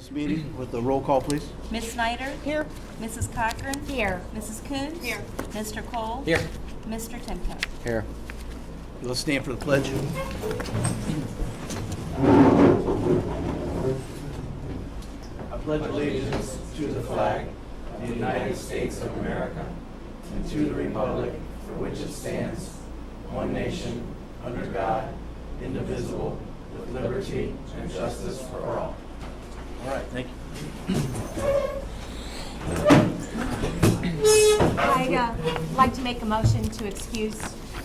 this meeting with a roll call, please. Ms. Snyder? Here. Mrs. Cochran? Here. Mrs. Coons? Here. Mr. Cole? Here. Mr. Timko? Here. Let's stand for the pledge. I pledge allegiance to the flag of the United States of America and to the republic for which it stands, one nation, under God, indivisible, with liberty and justice for all. All right, thank you. I'd like to make a motion to excuse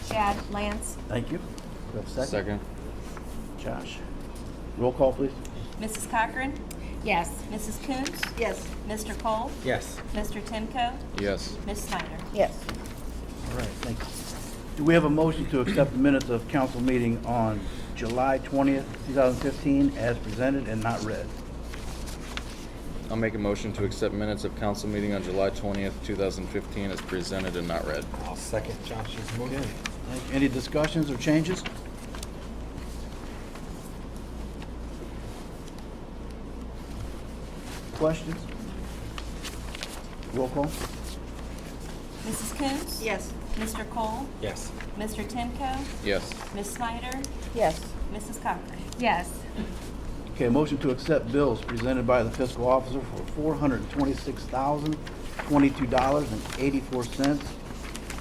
Chad Lance. Thank you. Do we have a second? Second. Josh. Roll call, please. Mrs. Cochran? Yes. Mrs. Coons? Yes. Mr. Cole? Yes. Mr. Timko? Yes. Ms. Snyder? Yes. All right, thank you. Do we have a motion to accept the minutes of council meeting on July 20th, 2015 as presented and not read? I'll make a motion to accept minutes of council meeting on July 20th, 2015 as presented and not read. I'll second Josh's Okay. motion. Thank you. Any discussions or changes? Questions? Roll call? Mrs. Coons? Yes. Mr. Cole? Yes. Mr. Timko? Yes. Ms. Snyder? Yes. Mrs. Cochran? Yes. Okay, motion to accept bills presented by the fiscal officer for $426,022.84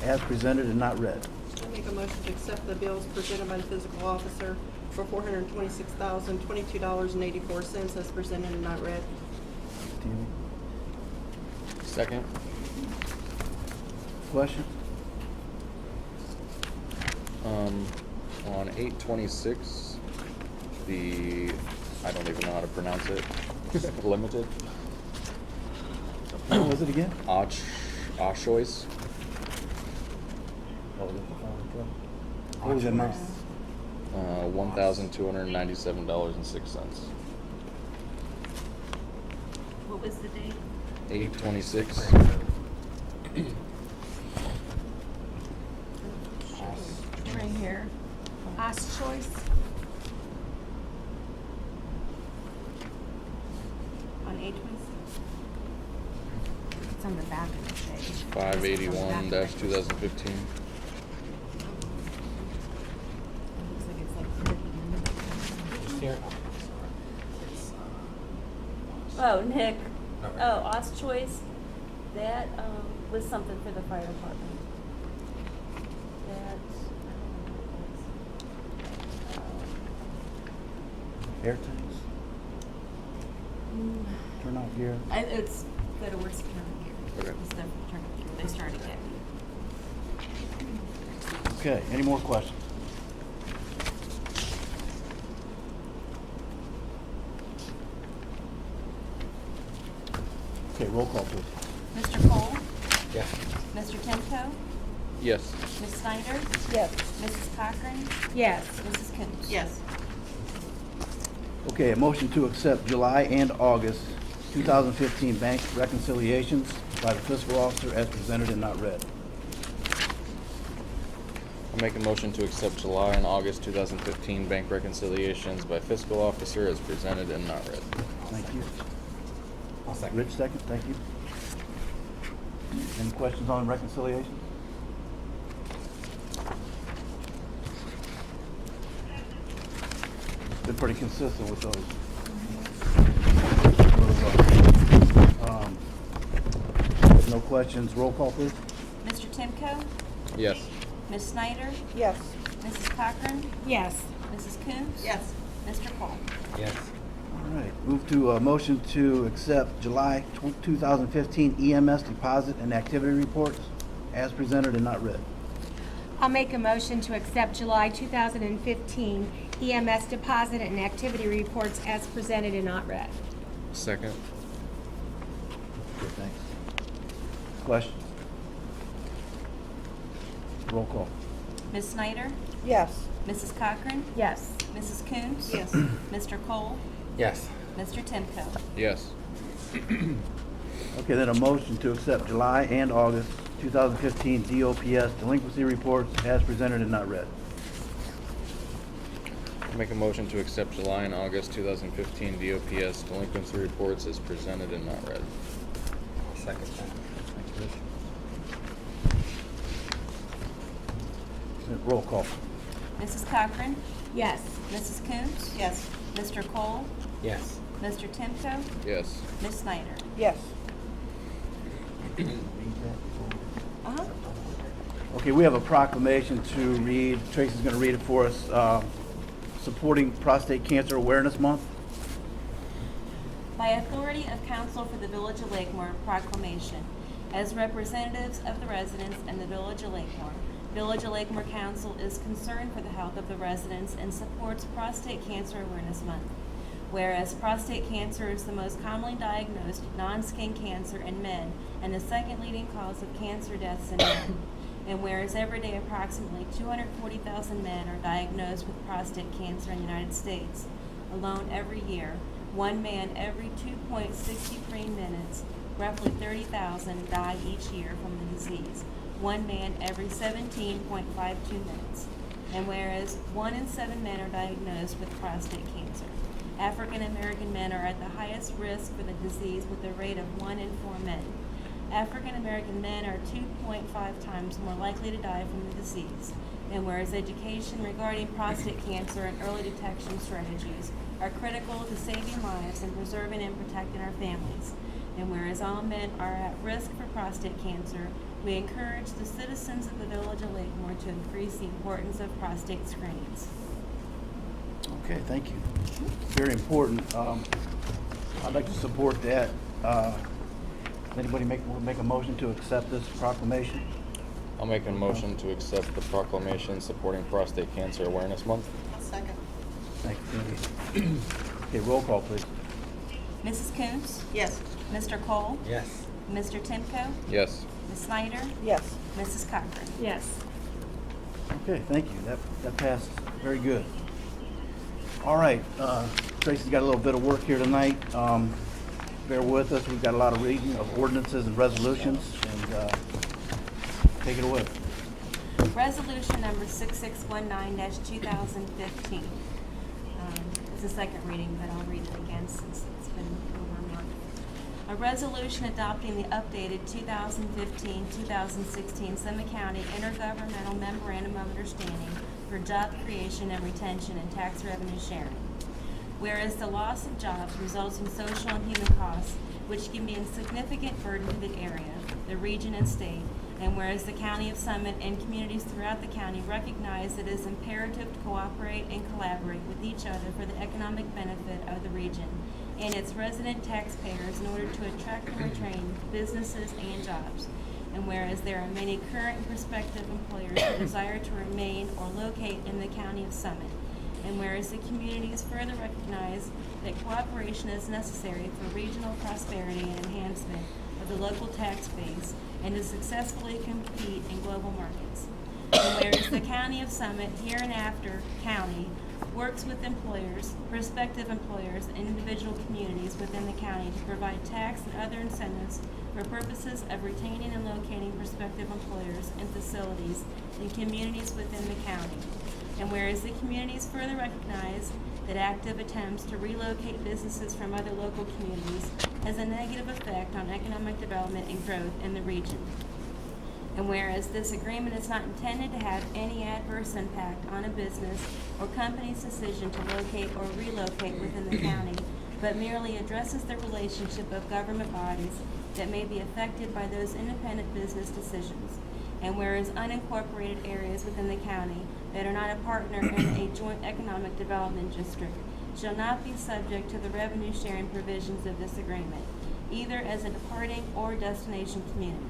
as presented and not read. I make a motion to accept the bills presented by the fiscal officer for $426,022.84 as presented and not read. Tammy? Second. Question? On 826, I don't even know how to pronounce it. Limited. What was it again? Oshois. What was the amount? $1,297.06. What was the date? 826. Right here. Us choice. On 8/26? It's on the back of the page. 581-2015. Looks like it's like 30 minutes. Here. Oh, Nick. Not Oh, right. Oz Choice. That was something for the fire department. That, Air tanks? Turnout gear? it's better words to turn here. Okay. Instead of turn here. They started getting. Okay, any more questions? Okay, roll call, please. Mr. Cole? Yes. Mr. Timko? Yes. Ms. Snyder? Yes. Mrs. Cochran? Yes. Mrs. Coons? Yes. Okay, a motion to accept July and August 2015 bank reconciliations by the fiscal officer as presented and not read. I'll make a motion to accept July and August 2015 bank reconciliations by fiscal officer as presented and not read. Thank you. I'll second. Rich, second, thank you. Any questions on reconciliation? Been pretty consistent with those. If no questions, roll call, please. Mr. Timko? Yes. Ms. Snyder? Yes. Mrs. Cochran? Yes. Mrs. Coons? Yes. Mr. Cole? Yes. All right, move to a motion to accept July 2015 EMS deposit and activity reports as presented and not read. I'll make a motion to accept July 2015 EMS deposit and activity reports as presented and not read. Second. Okay, thanks. Questions? Roll call. Ms. Snyder? Yes. Mrs. Cochran? Yes. Mrs. Coons? Yes. Mr. Cole? Yes. Mr. Timko? Yes. Okay, then a motion to accept July and August 2015 DOPS delinquency reports as presented and not read. Make a motion to accept July and August 2015 DOPS delinquency reports as presented and not read. I'll second that. Thank you. Roll call. Mrs. Cochran? Yes. Mrs. Coombs? Yes. Mr. Cole? Yes. Mr. Timko? Yes. Ms. Snyder? Yes. Uh-huh. Okay, we have a proclamation to read. Tracy's going to read it for us. Supporting Prostate Cancer Awareness Month. By authority of Council for the Village of Lakemore, proclamation. As representatives of the residents and the Village of Lakemore, Village of Lakemore Council is concerned for the health of the residents and supports Prostate Cancer Awareness Month. Whereas prostate cancer is the most commonly diagnosed non-skin cancer in men and the second leading cause of cancer deaths in men. And whereas every day approximately 240,000 men are diagnosed with prostate cancer in the United States, alone every year, one man every 2.63 minutes, roughly 30,000, die each year from the disease. One man every 17.52 minutes. And whereas 1 in 7 men are diagnosed with prostate cancer, African American men are at the highest risk for the disease with a rate of 1 in 4 men. African American men are 2.5 times more likely to die from the disease. And whereas education regarding prostate cancer and early detection strategies are critical to saving lives and preserving and protecting our families. And whereas all men are at risk for prostate cancer, we encourage the citizens of the Village of Lakemore to increase the importance of prostate screenings. Okay, thank you. Very important. I'd like to support that. Anybody make a motion to accept this proclamation? I'll make a motion to accept the proclamation supporting Prostate Cancer Awareness Month. I'll second. Thank you, Cindy. Okay, roll call, please. Mrs. Coombs? Yes. Mr. Cole? Yes. Mr. Timko? Yes. Ms. Snyder? Yes. Mrs. Cochran? Yes. Okay, thank you. That passed very good. All right, Tracy's got a little bit of work here tonight. Bear with us. We've got a lot of reading of ordinances and resolutions, and take it away. Resolution number 6619-2015. It's a second reading, but I'll read it again since it's been over a month. A resolution adopting the updated 2015-2016 Summit County Intergovernmental Memorandum of Understanding for Job Creation and Retention and Tax Revenue Sharing. Whereas the loss of jobs results in social and human costs, which can be a significant burden to the area, the region, and state, and whereas the County of Summit and communities throughout the county recognize that it is imperative to cooperate and collaborate with each other for the economic benefit of the region and its resident taxpayers in order to attract and retain businesses and jobs. And whereas there are many current and prospective employers who desire to remain or locate in the County of Summit. And whereas the communities further recognize that cooperation is necessary for regional prosperity and enhancement of the local tax base and to successfully compete in global markets. And whereas the County of Summit, hereinafter county, works with employers, prospective employers, and individual communities within the county to provide tax and other incentives for purposes of retaining and locating prospective employers and facilities in communities within the county. And whereas the communities further recognize that active attempts to relocate businesses from other local communities has a negative effect on economic development and growth in the region. And whereas this agreement is not intended to have any adverse impact on a business or company's decision to locate or relocate within the county, but merely addresses the relationship of government bodies that may be affected by those independent business decisions. And whereas unincorporated areas within the county that are not a partner in a joint economic development district shall not be subject to the revenue sharing provisions of this agreement, either as a departing or destination community.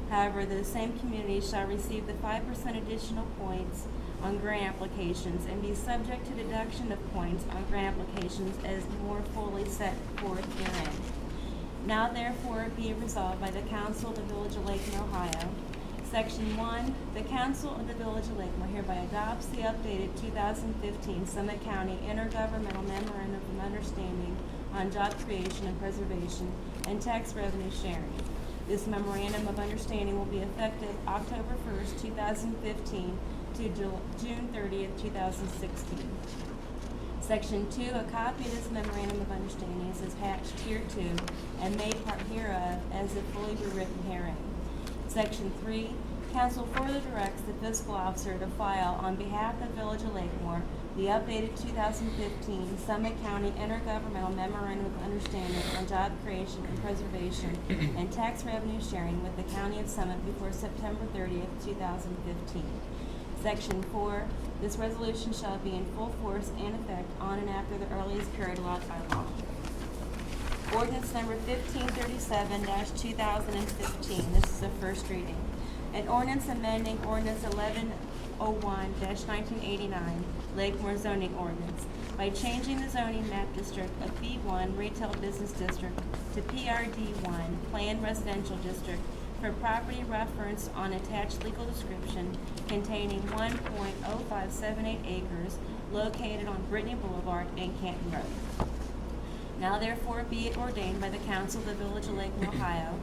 However, those same communities shall receive the 5% additional points on grant applications and be subject to deduction of points on grant applications as more fully set forth herein. Now therefore be it resolved by the Council of the Village of Lakemore, Ohio. Section 1, the Council of the Village of Lakemore hereby adopts the updated 2015 Summit County Intergovernmental Memorandum of Understanding on Job Creation and Preservation and Tax Revenue Sharing. This Memorandum of Understanding will be effective October 1st, 2015 to June 30th, 2016. Section 2, a copy of this memorandum of understanding is attached here to and made part hereof as if fully be written herein. Section 3, council further directs the fiscal officer to file on behalf of the Village of Lakemore the updated 2015 Summit County Intergovernmental Memorandum of Understanding on Job Creation and Preservation and Tax Revenue Sharing with the County of Summit before September 30th, 2015. Section 4, this resolution shall be in full force and effect on and after the earliest period allowed by law. Ordinance number 1537-2015, this is the first reading. An ordinance amending ordinance 1101-1989, Lakemore zoning ordinance, by changing the zoning map district of B1 Retail Business District to PRD1 Planned Residential District for property referenced on attached legal description containing 1.0578 acres located on Brittany Boulevard and Canton Road. Now therefore be it ordained by the Council of the Village of Lakemore, Ohio,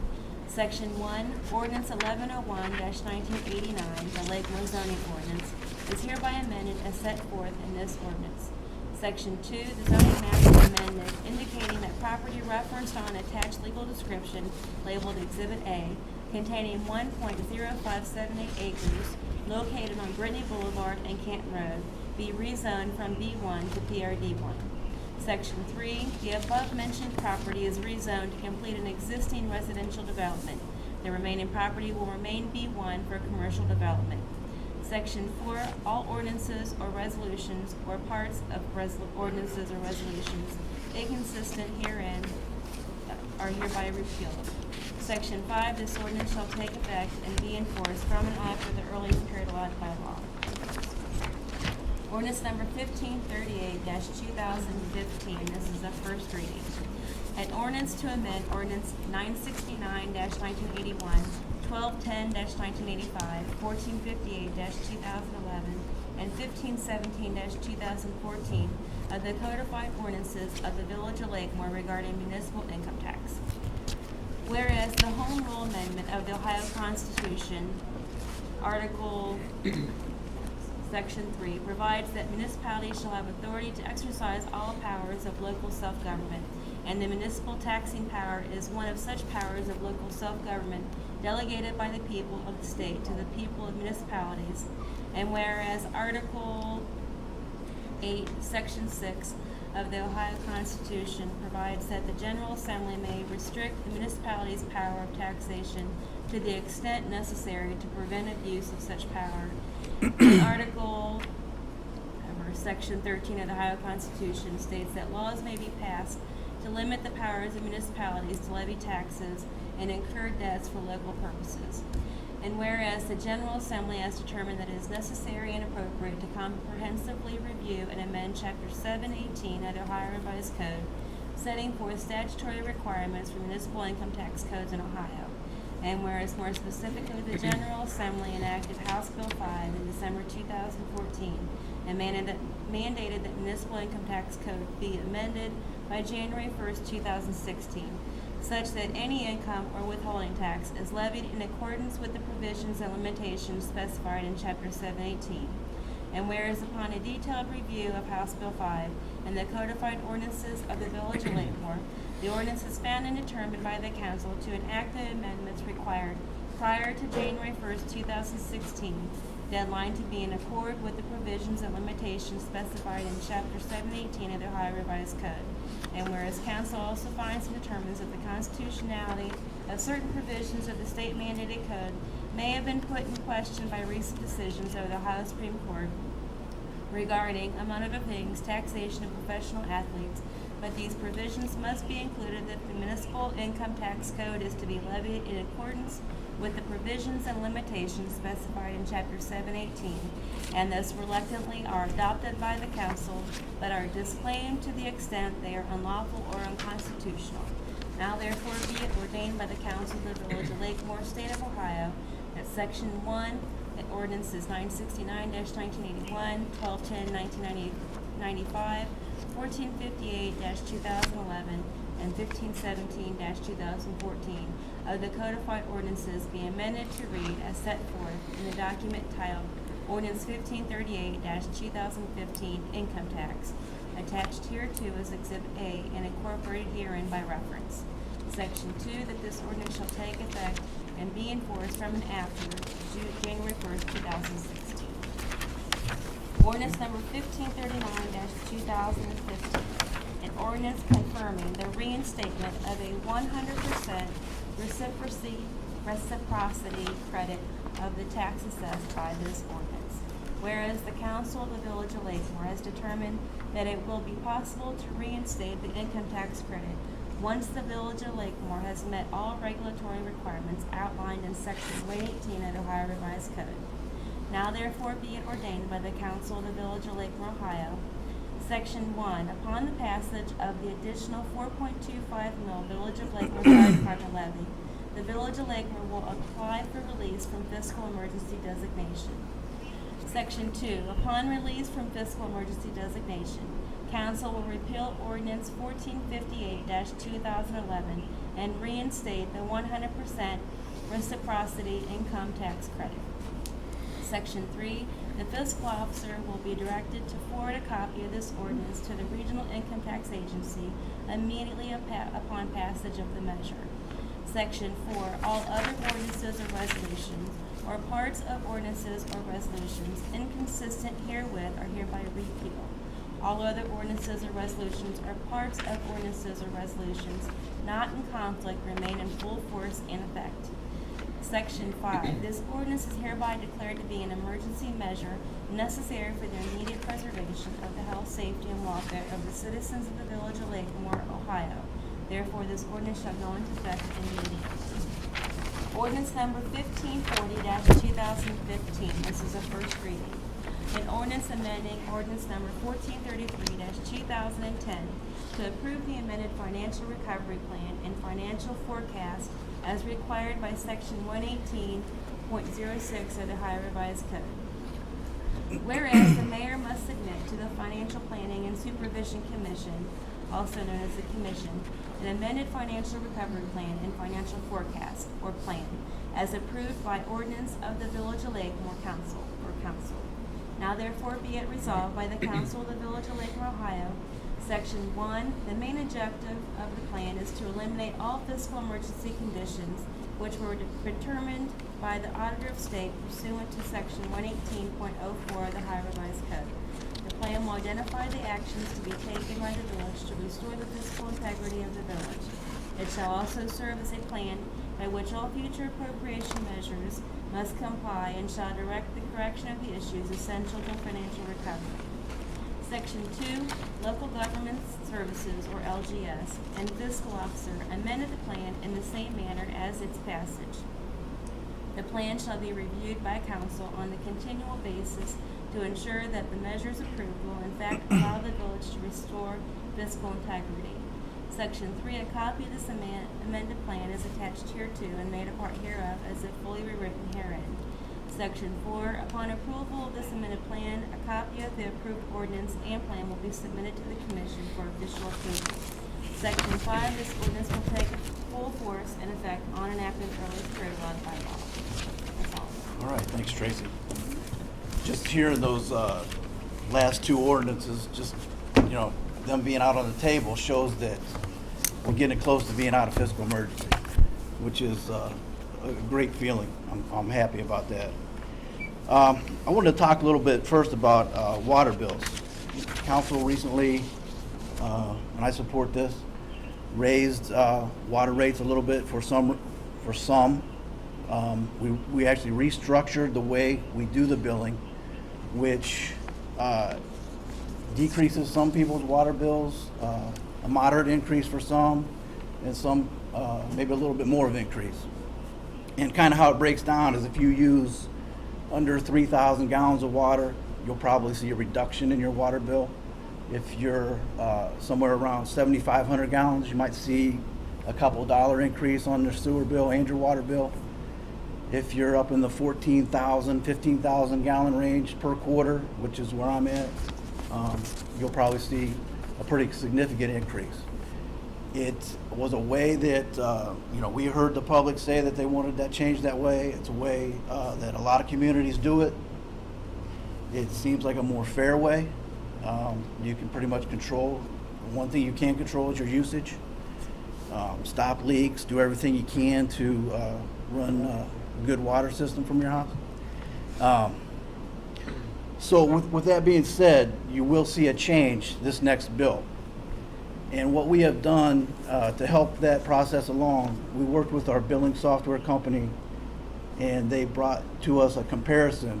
Section 1, Ordinance 1101-1989, the Lakemore zoning ordinance, is hereby amended as set forth in this ordinance. Section 2, the zoning map is amended, indicating that property referenced on attached legal description labeled Exhibit A, containing 1.0578 acres located on Brittany Boulevard and Canton Road, be rezoned from B1 to PRD1. Section 3, the above-mentioned property is rezoned to complete an existing residential development. The remaining property will remain B1 for commercial development. Section 4, all ordinances or resolutions or parts of ordinances or resolutions inconsistent herein are hereby repealed. Section 5, this ordinance shall take effect and be enforced from and after the earliest period allowed by law. Ordinance number 1538-2015, this is the first reading. An ordinance to amend ordinance 969-1981, 1210-1985, 1458-2011, and 1517-2014 of the codified ordinances of the Village of Lakemore regarding municipal income tax. Whereas the Home Rule Amendment of the Ohio Constitution, Article Section 3, provides that municipalities shall have authority to exercise all powers of local self-government, and the municipal taxing power is one of such powers of local self-government delegated by the people of the state to the people of municipalities. And whereas Article 8, Section 6 of the Ohio Constitution provides that the General Assembly may restrict the municipality's power of taxation to the extent necessary to prevent abuse of such power. Section 13 of the Ohio Constitution states that laws may be passed to limit the powers of municipalities to levy taxes and incur debts for local purposes. And whereas the General Assembly has determined that it is necessary and appropriate to comprehensively review and amend Chapter 718 of the Ohio Revised Code, setting forth statutory requirements for municipal income tax codes in Ohio. And whereas more specifically the General Assembly enacted House Bill 5 in December 2014 and mandated that municipal income tax code be amended by January 1st, 2016, such that any income or withholding tax is levied in accordance with the provisions and limitations specified in Chapter 718. And whereas upon a detailed review of House Bill 5 and the codified ordinances of the Village of Lakemore, the ordinance is found and determined by the Council to enact the amendments required prior to January 1st, 2016, deadline to be in accord with the provisions and limitations specified in Chapter 718 of the Ohio Revised Code. And whereas Council also finds and determines that the constitutionality of certain provisions of the state mandated code may have been put in question by recent decisions of the Ohio Supreme Court regarding, among other things, taxation of professional athletes, but these provisions must be included that the municipal income tax code is to be levied in accordance with the provisions and limitations specified in Chapter 718, and thus reluctantly are adopted by the Council, but are disclaimed to the extent they are unlawful or unconstitutional. Now therefore be it ordained by the Council of the Village of Lakemore, State of Ohio, that Section 1, that ordinances 969-1981, 1210-1995, 1458-2011, and 1517-2014 of the codified ordinances be amended to read as set forth in the document titled Ordinance 1538-2015 Income Tax, attached hereto as Exhibit A and incorporated herein by reference. Section 2, that this ordinance shall take effect and be enforced from and after January 1st, 2016. Ordinance number 1539-2015, an ordinance confirming the reinstatement of a 100% reciprocity credit of the tax assessed by this ordinance. Whereas the Council of the Village of Lakemore has determined that it will be possible to reinstate the income tax credit once the Village of Lakemore has met all regulatory requirements outlined in Section 118 of the Ohio Revised Code. Now therefore be it ordained by the Council of the Village of Lakemore, Ohio, Section 1, upon the passage of the additional 4.25 mil Village of Lakemore Fire Department levy, the Village of Lakemore will apply for release from fiscal emergency designation. Section 2, upon release from fiscal emergency designation, Council will repeal Ordinance 1458-2011 and reinstate the 100% reciprocity income tax credit. Section 3, the fiscal officer will be directed to forward a copy of this ordinance to the Regional Income Tax Agency immediately upon passage of the measure. Section 4, all other ordinances or resolutions or parts of ordinances or resolutions inconsistent herewith are hereby repealed. All other ordinances or resolutions or parts of ordinances or resolutions not in conflict remain in full force and effect. Section 5. This ordinance is hereby declared to be an emergency measure necessary for the immediate preservation of the health, safety, and welfare of the citizens of the Village of Lakemore, Ohio. Therefore, this ordinance shall go into effect immediately. Ordinance number 1540-2015. This is a first reading. An ordinance amending ordinance number 1433-2010 to approve the amended financial recovery plan and financial forecast as required by Section 118.06 of the Ohio Revised Code. Whereas the mayor must submit to the Financial Planning and Supervision Commission, also known as the Commission, an amended financial recovery plan and financial forecast, or plan, as approved by ordinance of the Village of Lakemore Council, or Council. Now therefore be it resolved by the Council of the Village of Lakemore, Ohio, Section 1, the main objective of the plan is to eliminate all fiscal emergency conditions which were determined by the Auditor of State pursuant to Section 118.04 of the Ohio Revised Code. The plan will identify the actions to be taken by the village to restore the fiscal integrity of the village. It shall also serve as a plan by which all future appropriation measures must comply and shall direct the correction of the issues essential to financial recovery. Section 2, Local Government Services, or LGS, and Fiscal Officer amended the plan in the same manner as its passage. The plan shall be reviewed by council on a continual basis to ensure that the measures approved will in fact allow the village to restore fiscal integrity. Section 3, a copy of this amended plan is attached hereto and made a part hereof as if fully rewritten herein. Section 4, upon approval of this amended plan, a copy of the approved ordinance and plan will be submitted to the Commission for official approval. Section 5, this ordinance will take full force and effect on and after the earliest period allowed by law. That's all. All right, thanks, Tracy. Just hearing those last two ordinances, just, them being out on the table shows that we're getting close to being out of fiscal emergency, which is a great feeling. I'm happy about that. I wanted to talk a little bit first about water bills. Council recently, and I support this, raised water rates a little bit for some. We actually restructured the way we do the billing, which decreases some people's water bills, a moderate increase for some, and some maybe a little bit more of an increase. And kind of how it breaks down is if you use under 3,000 gallons of water, you'll probably see a reduction in your water bill. If you're somewhere around 7,500 gallons, you might see a couple dollar increase on your sewer bill and your water bill. If you're up in the 14,000, 15,000 gallon range per quarter, which is where I'm at, you'll probably see a pretty significant increase. It was a way that, we heard the public say that they wanted that changed that way. It's a way that a lot of communities do it. It seems like a more fair way. You can pretty much control. One thing you can't control is your usage. Stop leaks, do everything you can to run a good water system from your house. So with that being said, you will see a change this next bill. And what we have done to help that process along, we worked with our billing software company, and they brought to us a comparison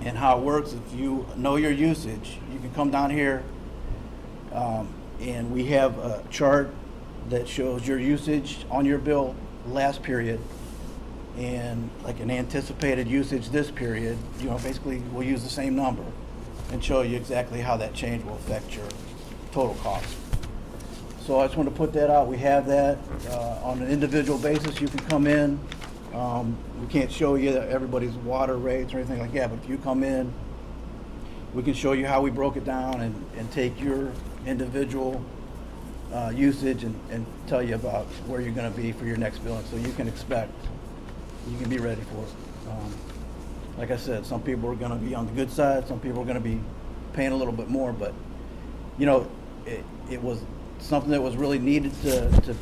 and how it works. If you know your usage, you can come down here, and we have a chart that shows your usage on your bill last period and like an anticipated usage this period. You know, basically we'll use the same number and show you exactly how that change will affect your total cost. So I just want to put that out. We have that on an individual basis. You can come in. We can't show you everybody's water rates or anything like that, but if you come in, we can show you how we broke it down and take your individual usage and tell you about where you're going to be for your next billing, so you can be ready for it. Like I said, some people are going to be on the good side, some people are going to be paying a little bit more, but you know, it was something that was really needed to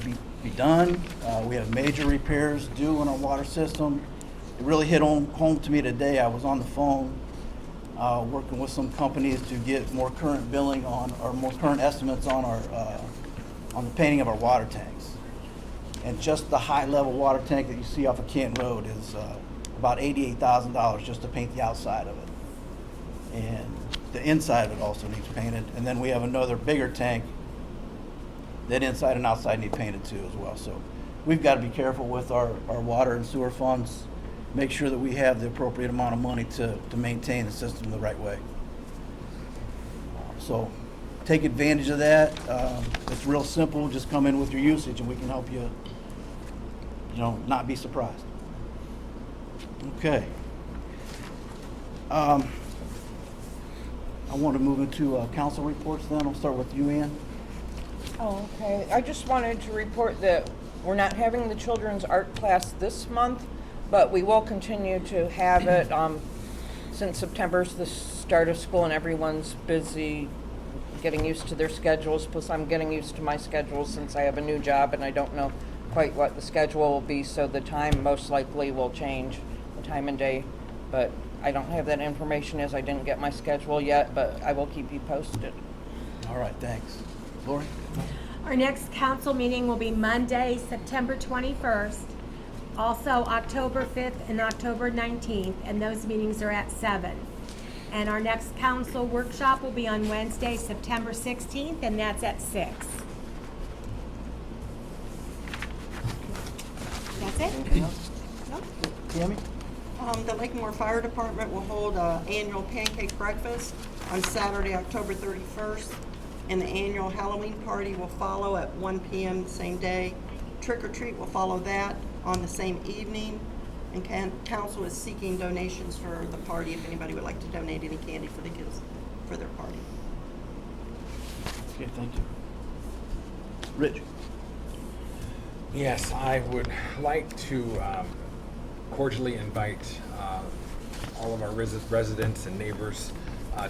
be done. We have major repairs due in our water system. It really hit home to me today. I was on the phone working with some companies to get more current billing or more current estimates on the painting of our water tanks. And just the high level water tank that you see off of Canton Road is about $88,000 just to paint the outside of it. And the inside of it also needs painted. And then we have another bigger tank that inside and outside need painted too as well. So we've got to be careful with our water and sewer funds, make sure that we have the appropriate amount of money to maintain the system the right way. So take advantage of that. It's real simple. Just come in with your usage and we can help you, not be surprised. Okay. I want to move into council reports then. I'll start with you, Ann. Oh, okay. I just wanted to report that we're not having the children's art class this month, but we will continue to have it since September's the start of school and everyone's busy getting used to their schedules. Plus, I'm getting used to my schedule since I have a new job and I don't know quite what the schedule will be, so the time most likely will change, the time and day. But I don't have that information as I didn't get my schedule yet, but I will keep you posted. All right, thanks. Lori? Our next council meeting will be Monday, September 21st, also October 5th and October 19th, and those meetings are at 7. And our next council workshop will be on Wednesday, September 16th, and that's at 6. That's it? No? Tammy? The Lakemore Fire Department will hold an annual pancake breakfast on Saturday, October 31st, and the annual Halloween party will follow at 1 p.m. the same day. Trick or treat will follow that on the same evening, and council is seeking donations for the party if anybody would like to donate any candy for the kids for their party. Okay, thank you. Rich? Yes, I would like to cordially invite all of our residents and neighbors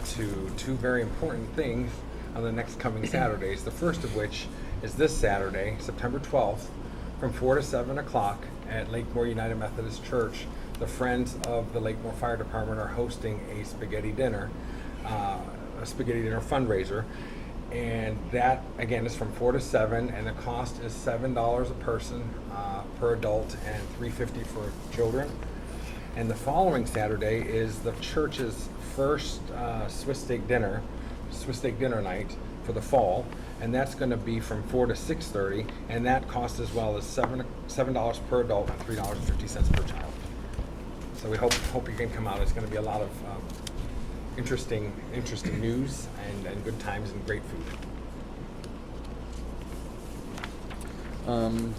to two very important things on the next coming Saturdays. The first of which is this Saturday, September 12th, from 4 to 7 o'clock at Lakemore United Methodist Church. The Friends of the Lakemore Fire Department are hosting a spaghetti dinner fundraiser. And that, again, is from 4 to 7, and the cost is $7 a person per adult and $3.50 for children. And the following Saturday is the church's first Swiss steak dinner night for the fall, and that's going to be from 4 to 6:30, and that cost as well as $7 per adult and $3.50 per child. So we hope you can come out. It's going to be a lot of interesting news and good times and great food.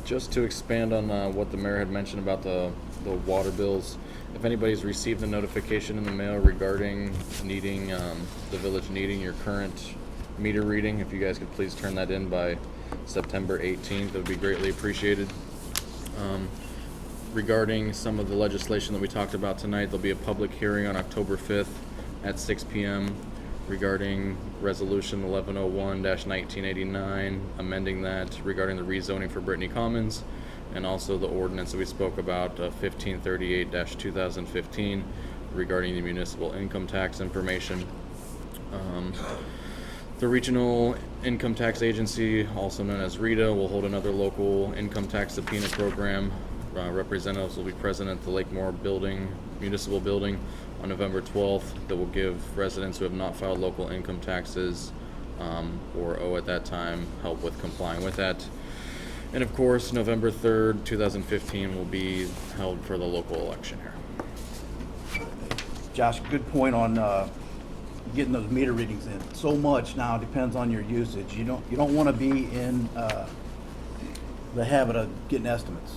Just to expand on what the mayor had mentioned about the water bills, if anybody's received a notification in the mail regarding needing the village needing your current meter reading, if you guys could please turn that in by September 18th, it would be greatly appreciated. Regarding some of the legislation that we talked about tonight, there'll be a public hearing on October 5th at 6 p.m. regarding Resolution 1101-1989, amending that regarding the rezoning for Brittany Commons, and also the ordinance that we spoke about, 1538-2015, regarding the municipal income tax information. The Regional Income Tax Agency, also known as RITA, will hold another local income tax subpoena program. Representatives will be present at the Lakemore Municipal Building on November 12th that will give residents who have not filed local income taxes or owe at that time help with complying with that. And of course, November 3rd, 2015 will be held for the local election here. Josh, good point on getting those meter readings in. So much now depends on your usage. You don't want to be in the habit of getting estimates.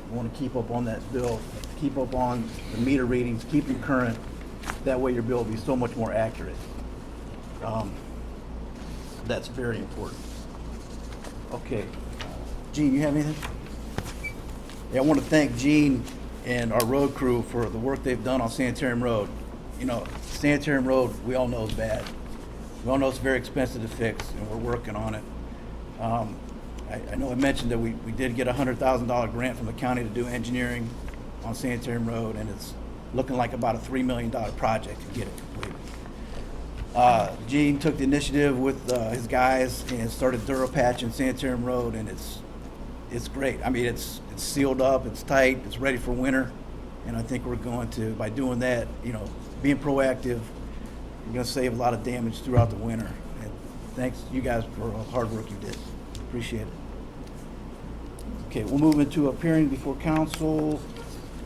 You want to keep up on that bill, keep up on the meter readings, keep them current. That way your bill will be so much more accurate. That's very important. Okay. Gene, you have anything? Yeah, I want to thank Gene and our road crew for the work they've done on Sanitarium Road. You know, Sanitarium Road, we all know is bad. We all know it's very expensive to fix, and we're working on it. I know I mentioned that we did get a $100,000 grant from the county to do engineering on Sanitarium Road, and it's looking like about a $3 million project to get it completed. Gene took the initiative with his guys and started Durapatching Sanitarium Road, and it's great. I mean, it's sealed up, it's tight, it's ready for winter, and I think we're going to, by doing that, you know, being proactive, we're going to save a lot of damage throughout the winter. And thanks you guys for all the hard work you did. Appreciate it. Okay, we'll move into appearing before council.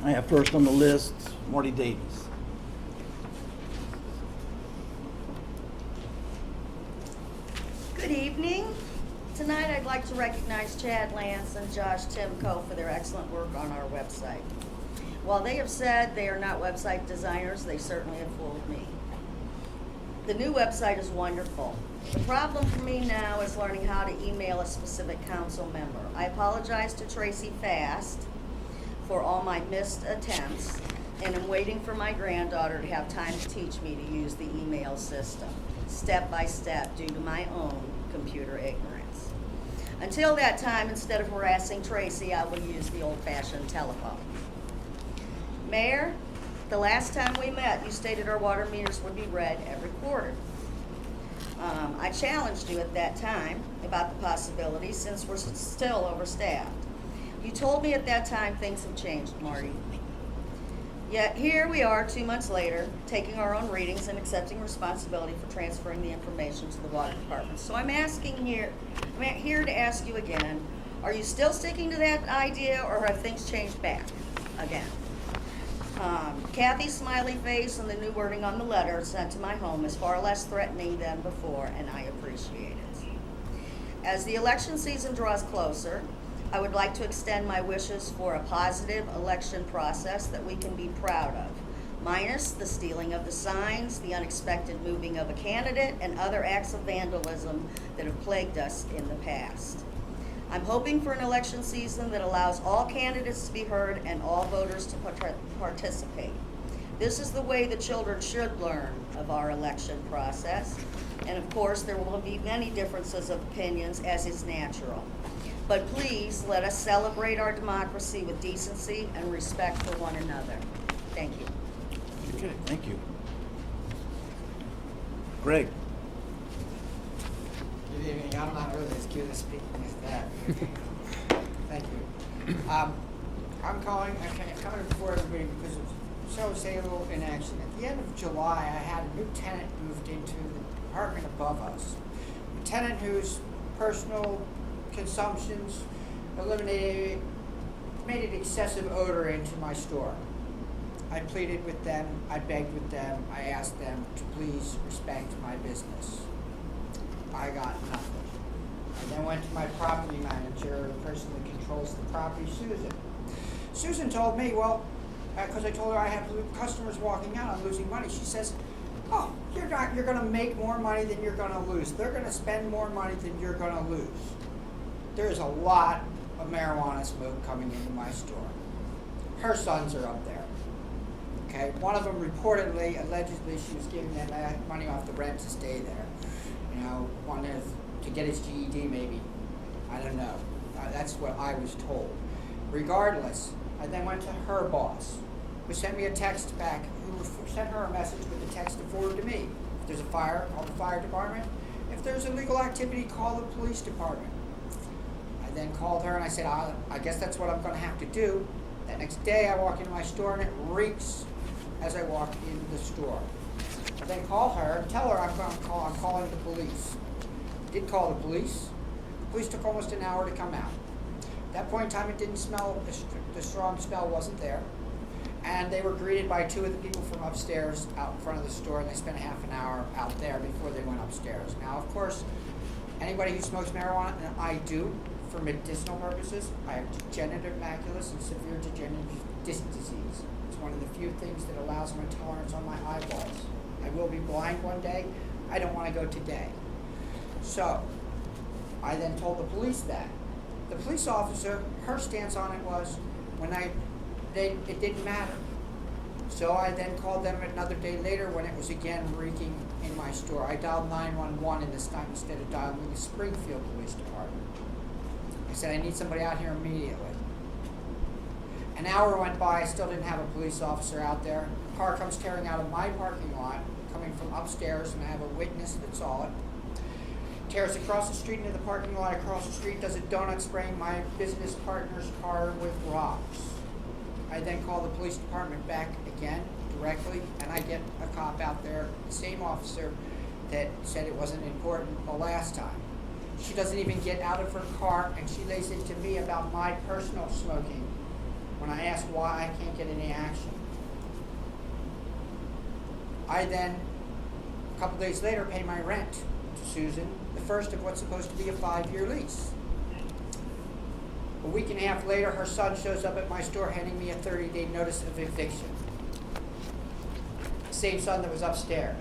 I have first on the list, Marty Davies. Good evening. Tonight I'd like to recognize Chad Lance and Josh Timko for their excellent work on our website. While they have said they are not website designers, they certainly have fooled me. The new website is wonderful. The problem for me now is learning how to email a specific council member. I apologize to Tracy Fast for all my missed attempts, and I'm waiting for my granddaughter to have time to teach me to use the email system, step by step, due to my own computer ignorance. Until that time, instead of harassing Tracy, I will use the old-fashioned telephone. Mayor, the last time we met, you stated our water meters would be read every quarter. I challenged you at that time about the possibility, since we're still overstaffed. You told me at that time things have changed, Marty. Yet here we are 2 months later, taking our own readings and accepting responsibility for transferring the information to the water department. So I'm here to ask you again, are you still sticking to that idea, or have things changed back again? Kathy's smiley face and the new wording on the letter sent to my home is far less threatening than before, and I appreciate it. As the election season draws closer, I would like to extend my wishes for a positive election process that we can be proud of, minus the stealing of the signs, the unexpected moving of a candidate, and other acts of vandalism that have plagued us in the past. I'm hoping for an election season that allows all candidates to be heard and all voters to participate. This is the way the children should learn of our election process. And of course, there will be many differences of opinions, as is natural. But please let us celebrate our democracy with decency and respect for one another. Thank you. Okay, thank you. Greg. Good evening. I'm not really as good at speaking as that. Thank you. I'm coming before everybody because of, shall we say, a little inaction. At the end of July, I had a new tenant moved into the apartment above us. A tenant whose personal consumptions made an excessive odor into my store. I pleaded with them, I begged with them, I asked them to please respect my business. I got nothing. I then went to my property manager, the person that controls the property, Susan. Susan told me, well, because I told her I have customers walking out, I'm losing money. She says, oh, you're going to make more money than you're going to lose. They're going to spend more money than you're going to lose. There's a lot of marijuana smoke coming into my store. Her sons are up there. Okay, one of them reportedly, allegedly, she was giving that money off the rent to stay there. You know, one is to get his GED maybe. I don't know. That's what I was told. Regardless, I then went to her boss, who sent me a text back, who sent her a message with a text to forward to me. If there's a fire, call the fire department. If there's illegal activity, call the police department. I then called her and I said, I guess that's what I'm going to have to do. That next day I walk into my store and it reeks as I walk into the store. I then call her and tell her I'm calling the police. I did call the police. The police took almost an hour to come out. At that point in time, it didn't smell, the strong smell wasn't there. And they were greeted by two of the people from upstairs out in front of the store, and they spent half an hour out there before they went upstairs. Now, of course, anybody who smokes marijuana, and I do, for medicinal purposes, I have degenerative macular and severe degenerative disc disease. It's one of the few things that allows my tolerance on my eyeballs. I will be blind one day. I don't want to go today. So, I then told the police that. The police officer, her stance on it was, it didn't matter. So I then called them another day later when it was again reeking in my store. I dialed 911 this time instead of dialing the Springfield Police Department. I said, I need somebody out here immediately. An hour went by, I still didn't have a police officer out there. A car comes tearing out of my parking lot, coming from upstairs, and I have a witness that saw it. Tears across the street into the parking lot across the street, does a donut spraying my business partner's car with rocks. I then call the police department back again directly, and I get a cop out there, the same officer that said it wasn't important the last time. She doesn't even get out of her car, and she lays into me about my personal smoking when I ask why I can't get any action. I then, a couple days later, pay my rent to Susan, the first of what's supposed to be a 5-year lease. A week and a half later, her son shows up at my store handing me a 30-day notice of eviction. Same son that was upstairs.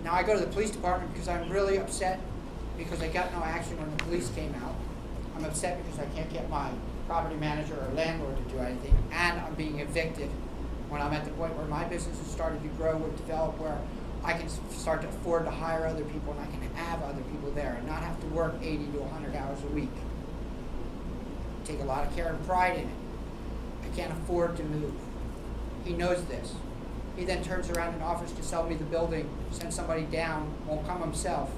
Now I go to the police department because I'm really upset because I got no action when the police came out. I'm upset because I can't get my property manager or landlord to do anything, and I'm being evicted when I'm at the point where my business has started to grow and develop, where I can start to afford to hire other people and I can have other people there and not have to work 80 to 100 hours a week. Take a lot of care and pride in it. I can't afford to move. He knows this. He then turns around and offers to sell me the building, send somebody down, won't come himself,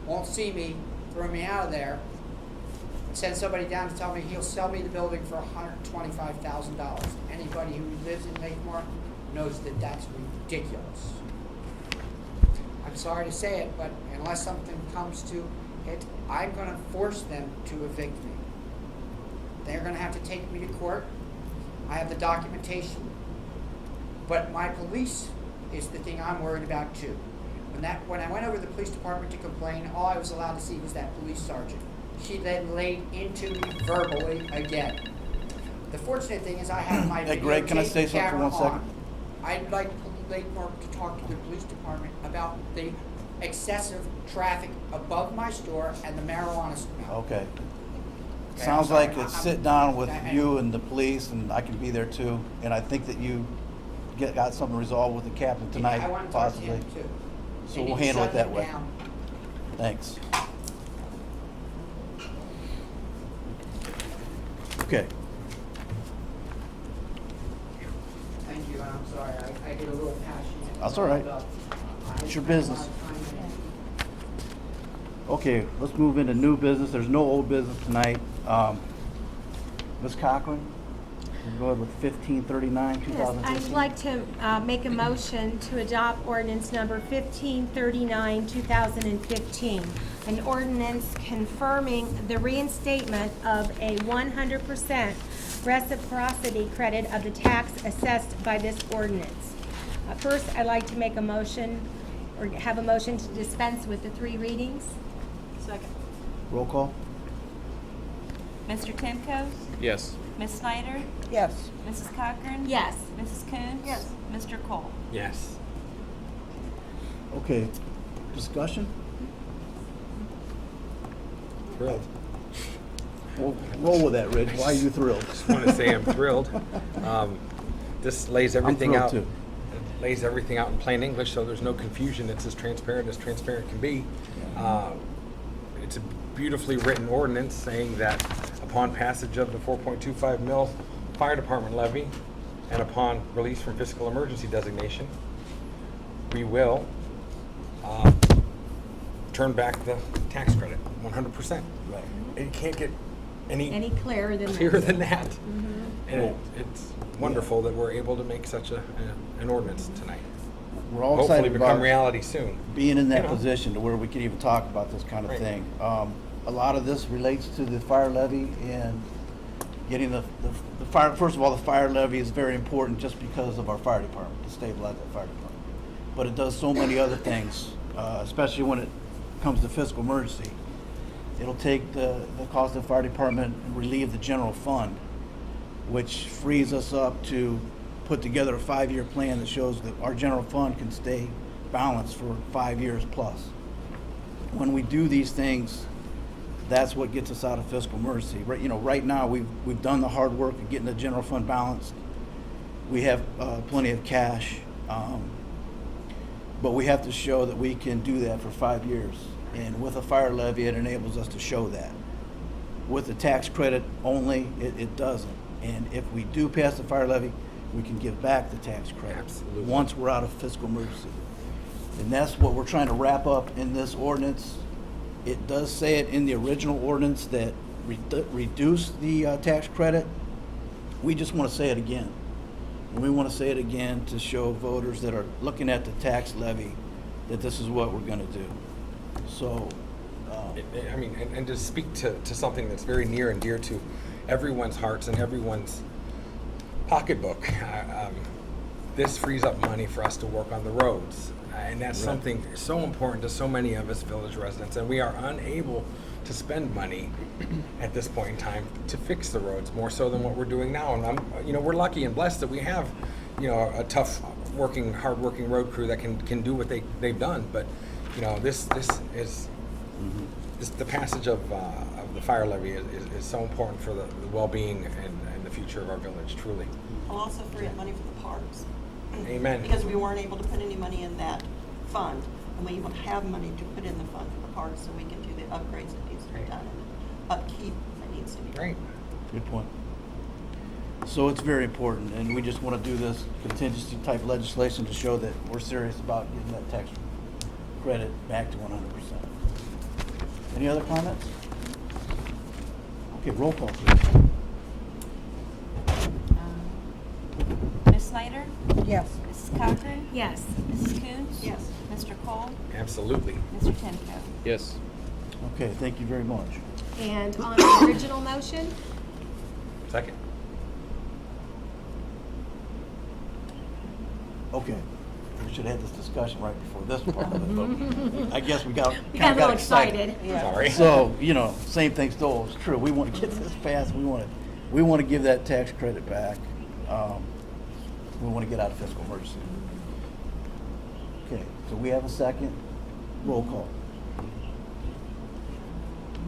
won't see me, throw me out of there, and send somebody down to tell me he'll sell me the building for $125,000. Anybody who lives in Lakemore knows that that's ridiculous. I'm sorry to say it, but unless something comes to it, I'm going to force them to evict me. They're going to have to take me to court. I have the documentation. But my police is the thing I'm worried about too. When I went over to the police department to complain, all I was allowed to see was that police sergeant. She then laid into me verbally again. The fortunate thing is I have my Hey, Greg, can I say something for 1 second? on. I'd like Lakemore to talk to the police department about the excessive traffic above my store and the marijuana smell. Okay. Okay, Sounds I'm sorry. like it's I'm- sit down with I- you and the police, and I can be there too. And I think that you got something resolved with the captain tonight, I want to talk to possibly. him too. So They we'll need to handle it shut that him way. down. Thanks. Okay. Thank you, and I'm sorry, I get a little passionate. That's all right. It's your business. Okay, let's move into new business. There's no old business tonight. Ms. Cochran, we'll go ahead with 1539, Yes, 2015. I'd like to make a motion to adopt ordinance number 1539, 2015, an ordinance confirming the reinstatement of a 100% reciprocity credit of the tax assessed by this ordinance. First, I'd like to make a motion, or have a motion to dispense with the 3 readings. Second. Roll call? Mr. Timko? Yes. Ms. Snyder? Yes. Mrs. Cochran? Yes. Mrs. Coons? Yes. Mr. Cole? Yes. Okay, discussion? Thrilled. Well, roll with that, Rich. Why are you thrilled? Just want to say I'm thrilled. this lays everything thrilled out. too. It lays everything out in plain English, so there's no confusion. It's as transparent can be. It's a beautifully written ordinance saying that upon passage of the 4.25 mil fire department levy and upon release from fiscal emergency designation, we will turn back the tax credit 100%. Right. It can't get any clearer than clearer that. than that. And it's wonderful that we're able to make such an ordinance tonight. We're all Hopefully excited become about reality soon. being in that You know. position to where we can even talk about this kind of Right. thing. A lot of this relates to the fire levy and getting the fire. First of all, the fire levy is very important just because of our fire department, to stabilize that fire department. But it does so many other things, especially when it comes to fiscal emergency. It'll take the cost of the fire department and relieve the general fund, which frees us up to put together a 5-year plan that shows that our general fund can stay balanced for 5 years plus. When we do these things, that's what gets us out of fiscal emergency. Right now, we've done the hard work of getting the general fund balanced. We have plenty of cash, but we have to show that we can do that for 5 years. And with a fire levy, it enables us to show that. With the tax credit only, it doesn't. And if we do pass the fire levy, we can give back the tax credit. Absolutely. Once we're out of fiscal emergency. And that's what we're trying to wrap up in this ordinance. It does say it in the original ordinance that reduce the tax credit. We just want to say it again. And we want to say it again to show voters that are looking at the tax levy that this is what we're going to do. So, I mean, and to speak to something that's very near and dear to everyone's hearts and everyone's pocketbook, this frees up money for us to work on the roads. And that's Right. something so important to so many of us village residents. And we are unable to spend money at this point in time to fix the roads more so than what we're doing now. And we're lucky and blessed that we have, a tough hard working road crew that can do what they've done. But, this is the passage of the fire levy is so important for the well-being and the future of our village, truly. I'll also free up money for the parks. Amen. Because we weren't able to put any money in that fund, and we won't have money to put in the fund for the parks, so we can do the upgrades that needs to be done and the upkeep that needs to be done. Right. good point. So it's very important, and we just want to do this contingency type legislation to show that we're serious about getting that tax credit back to 100%. Any other comments? Okay, roll call, please. Ms. Snyder? Yes. Mrs. Cochran? Yes. Mrs. Coons? Yes. Mr. Cole? Absolutely. Mr. Timko? Yes. Okay, thank you very much. And on the original motion, Second. Okay, we should have had this discussion right before this part of it, but I guess we got we kind got of a little excited. Sorry. So, same thing still is true. We want to get this passed. We want to give that tax credit back. We want to get out of fiscal emergency. Okay, so we have a second. Roll call.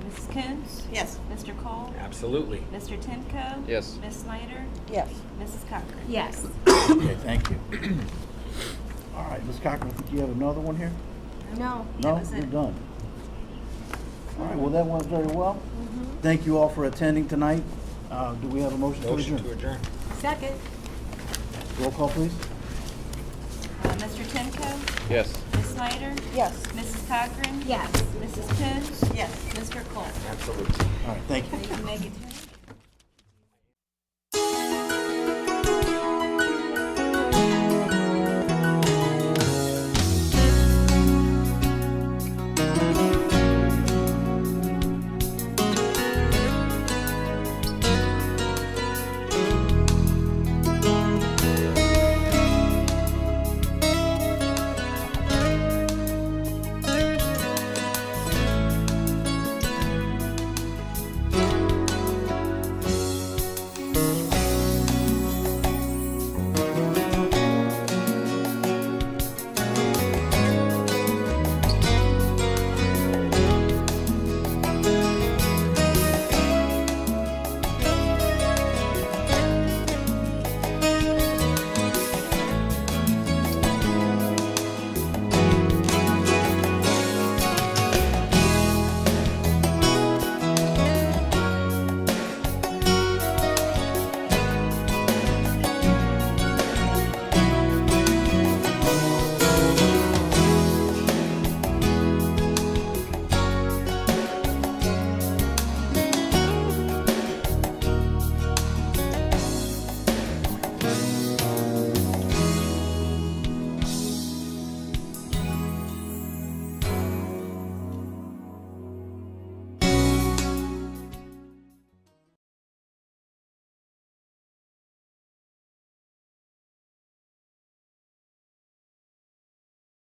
Mrs. Coons? Yes. Mr. Cole? Absolutely. Mr. Timko? Yes. Ms. Snyder? Yes. Mrs. Cochran? Yes. Okay, thank you. All right, Ms. Cochran, I think you have another one here? No. No, was you're it. done. All right, well, that went very well. Thank you all for attending tonight. Do we have a motion to Motion adjourn? to adjourn. Second. Roll call, please. Mr. Timko? Yes. Ms. Snyder? Yes. Mrs. Cochran? Yes. Mrs. Coons? Yes. Mr. Cole? Absolutely. All right, thank you. You can make it.